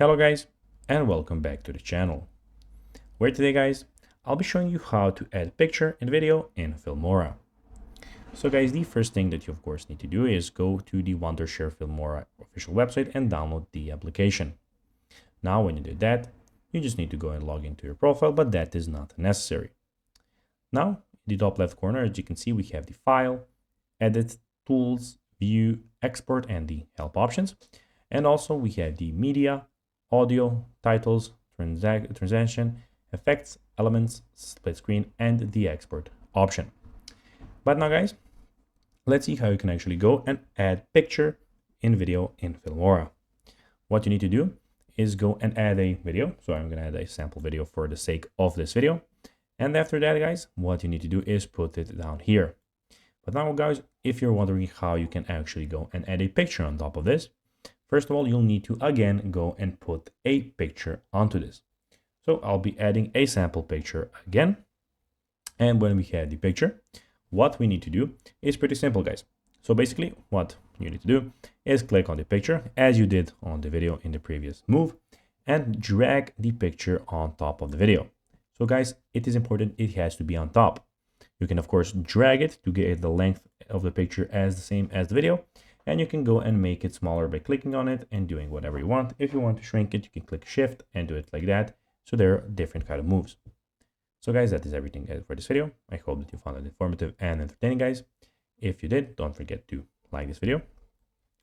Hello guys, and welcome back to the channel, where today guys, I'll be showing you how to add picture and video in Filmora. So guys, the first thing that you of course need to do is go to the Wondershare Filmora official website and download the application. Now when you do that, you just need to go and log into your profile, but that is not necessary. Now, in the top left corner, as you can see, we have the file, edit, tools, view, export, and the help options. And also we have the media, audio, titles, transaction, effects, elements, split screen, and the export option. But now guys, let's see how you can actually go and add picture in video in Filmora. What you need to do is go and add a video. So I'm going to add a sample video for the sake of this video. And after that, guys, what you need to do is put it down here. But now, guys, if you're wondering how you can actually go and add a picture on top of this, first of all, you'll need to, again, go and put a picture onto this. So I'll be adding a sample picture again. And when we have the picture, what we need to do is pretty simple, guys. So basically, what you need to do is click on the picture, as you did on the video in the previous move, and drag the picture on top of the video. So guys, it is important, it has to be on top. You can of course drag it to get the length of the picture as the same as the video, and you can go and make it smaller by clicking on it and doing whatever you want. If you want to shrink it, you can click shift and do it like that. So there are different kind of moves. So guys, that is everything for this video. I hope that you found it informative and entertaining, guys. If you did, don't forget to like this video,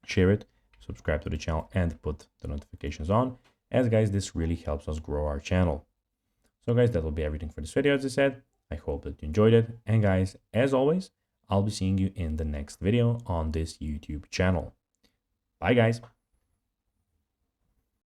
share it, subscribe to the channel, and put the notifications on, as guys, this really helps us grow our channel. So guys, that will be everything for this video, as I said. I hope that you enjoyed it. And guys, as always, I'll be seeing you in the next video on this YouTube channel. Bye guys.